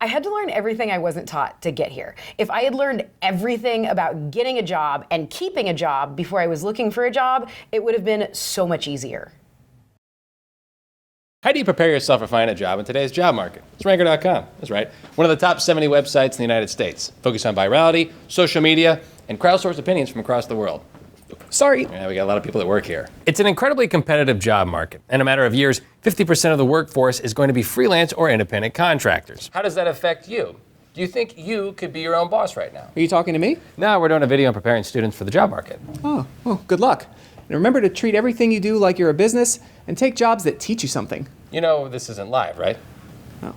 I had to learn everything I wasn't taught to get here. If I had learned everything about getting a job and keeping a job before I was looking for a job, it would have been so much easier. How do you prepare yourself for finding a job in today's job market? It's Ranker.com. That's right. One of the top 70 websites in the United States. Focus on virality, social media, and crowdsourced opinions from across the world. Sorry. Yeah, we got a lot of people that work here. It's an incredibly competitive job market. In a matter of years, 50% of the workforce is going to be freelance or independent contractors. How does that affect you? Do you think you could be your own boss right now? Are you talking to me? No, we're doing a video on preparing students for the job market. Oh, well, good luck. And remember to treat everything you do like you're a business and take jobs that teach you something. You know this isn't live, right? No.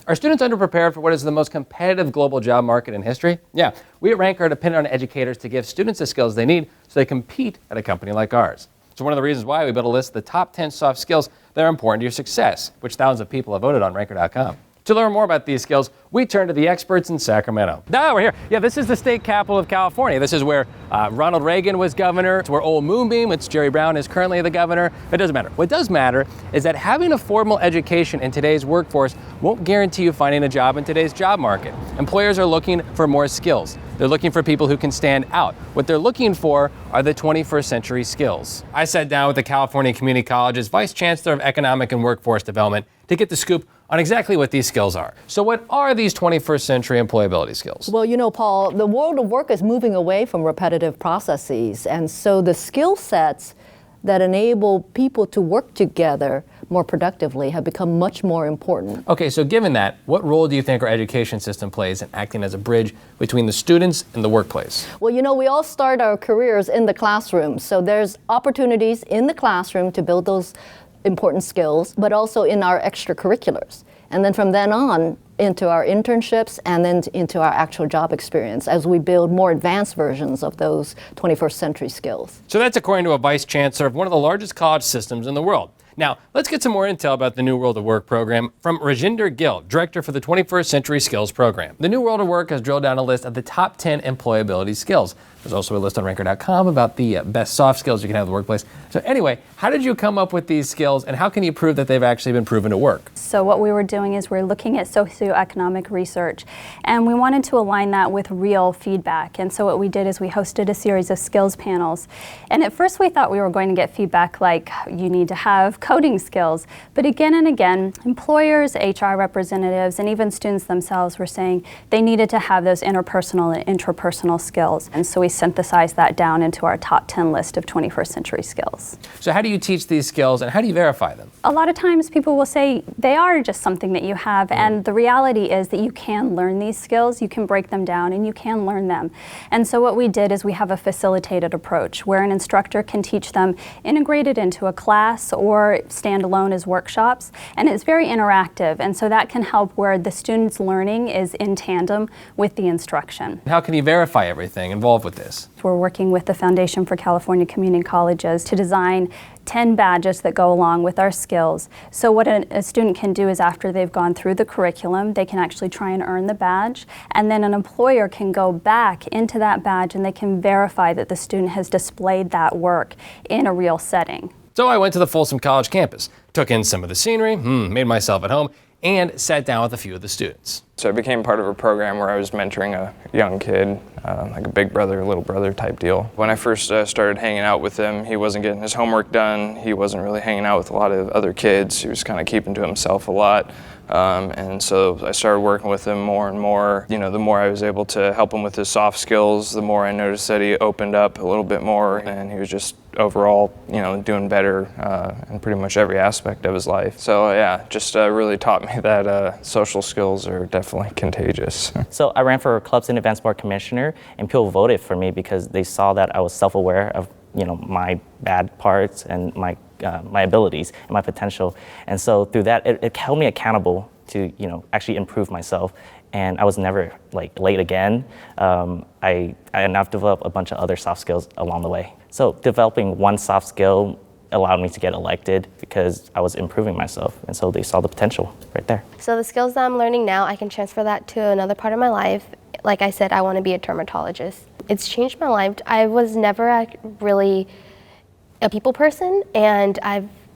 Are students underprepared for what is the most competitive global job market in history? Yeah, we at Ranker depend on educators to give students the skills they need so they compete at a company like ours. So one of the reasons why we built a list of the top 10 soft skills that are important to your success, which thousands of people have voted on Ranker.com. To learn more about these skills, we turn to the experts in Sacramento. We're here. Yeah, this is the state capital of California. This is where Ronald Reagan was governor. It's where old Moonbeam, which Jerry Brown is currently the governor. It doesn't matter. What does matter is that having a formal education in today's workforce won't guarantee you finding a job in today's job market. Employers are looking for more skills. They're looking for people who can stand out. What they're looking for are the 21st century skills. I sat down with the California Community College's Vice Chancellor of Economic and Workforce Development to get the scoop on exactly what these skills are. So what are these 21st century employability skills? Well, you know, Paul, the world of work is moving away from repetitive processes. And so the skill sets that enable people to work together more productively have become much more important. Okay, so given that, what role do you think our education system plays in acting as a bridge between the students and the workplace? Well, you know, we all start our careers in the classroom. So there's opportunities in the classroom to build those important skills, but also in our extracurriculars. And then from then on, into our internships and then into our actual job experience as we build more advanced versions of those 21st century skills. So that's according to a vice chancellor of one of the largest college systems in the world. Now, let's get some more intel about the New World of Work program from Rajinder Gill, director for the 21st Century Skills program. The New World of Work has drilled down a list of the top 10 employability skills. There's also a list on Ranker.com about the best soft skills you can have in the workplace. So anyway, how did you come up with these skills and how can you prove that they've actually been proven to work? So what we were doing is we're looking at socioeconomic research and we wanted to align that with real feedback. And so what we did is we hosted a series of skills panels. And at first we thought we were going to get feedback like you need to have coding skills. But again and again, employers, HR representatives, and even students themselves were saying they needed to have those interpersonal and intrapersonal skills. And so we synthesized that down into our top 10 list of 21st century skills. So how do you teach these skills and how do you verify them? A lot of times people will say they are just something that you have, and the reality is that you can learn these skills, you can break them down, and you can learn them. And so what we did is we have a facilitated approach where an instructor can teach them integrated into a class or stand alone as workshops, and it's very interactive, and so that can help where the student's learning is in tandem with the instruction. How can you verify everything involved with this? We're working with the Foundation for California Community Colleges to design 10 badges that go along with our skills. So what a student can do is after they've gone through the curriculum, they can actually try and earn the badge, and then an employer can go back into that badge and they can verify that the student has displayed that work in a real setting. So I went to the Folsom College campus, took in some of the scenery, made myself at home, and sat down with a few of the students. So I became part of a program where I was mentoring a young kid, like a big brother, little brother type deal. When I first started hanging out with him, he wasn't getting his homework done. He wasn't really hanging out with a lot of other kids. He was kind of keeping to himself a lot. And so I started working with him more and more. You know, the more I was able to help him with his soft skills, the more I noticed that he opened up a little bit more, and he was just overall, you know, doing better in pretty much every aspect of his life. So yeah, just really taught me that social skills are definitely contagious. So I ran for Clubs and Events Board Commissioner, and people voted for me because they saw that I was self-aware of, you know, my bad parts and my abilities and my potential. And so through that, it held me accountable to, you know, actually improve myself. And I was never like late again. I've developed a bunch of other soft skills along the way. So developing one soft skill allowed me to get elected because I was improving myself. And so they saw the potential right there. So the skills that I'm learning now, I can transfer that to another part of my life. Like I said, I want to be a dermatologist. It's changed my life. I was never really a people person, and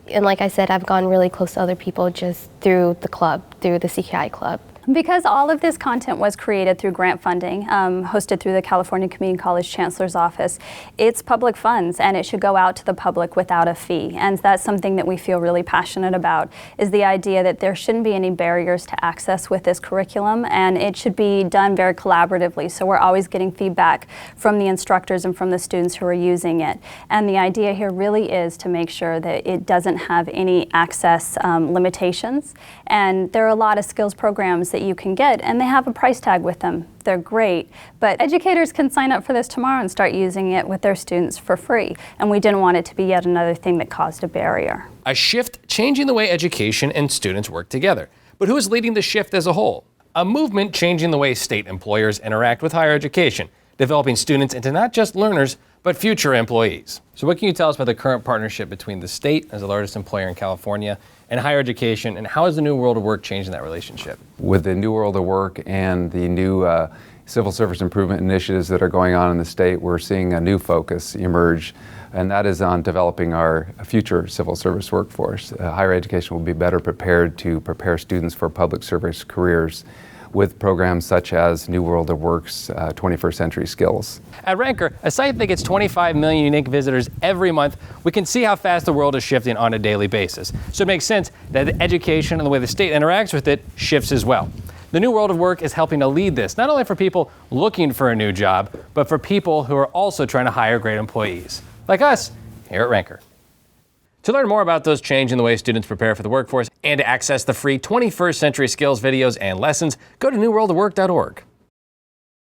like I said, I've gone really close to other people just through the club, through the CKI club. Because all of this content was created through grant funding, hosted through the California Community College Chancellor's Office, it's public funds and it should go out to the public without a fee. And that's something that we feel really passionate about, is the idea that there shouldn't be any barriers to access with this curriculum, and it should be done very collaboratively. So we're always getting feedback from the instructors and from the students who are using it. And the idea here really is to make sure that it doesn't have any access limitations. And there are a lot of skills programs that you can get, and they have a price tag with them. They're great, but educators can sign up for this tomorrow and start using it with their students for free. And we didn't want it to be yet another thing that caused a barrier. A shift changing the way education and students work together. But who is leading the shift as a whole? A movement changing the way state employers interact with higher education, developing students into not just learners, but future employees. So what can you tell us about the current partnership between the state, as the largest employer in California, and higher education, and how is the New World of Work changing that relationship? With the New World of Work and the new civil service improvement initiatives that are going on in the state, we're seeing a new focus emerge, and that is on developing our future civil service workforce. Higher education will be better prepared to prepare students for public service careers with programs such as New World of Work's 21st Century Skills. At Ranker, a site that gets 25 million unique visitors every month, we can see how fast the world is shifting on a daily basis. So it makes sense that the education and the way the state interacts with it shifts as well. The New World of Work is helping to lead this, not only for people looking for a new job, but for people who are also trying to hire great employees, like us here at Ranker. To learn more about those changing the way students prepare for the workforce and to access the free 21st Century Skills videos and lessons, go to newworldofwork.org.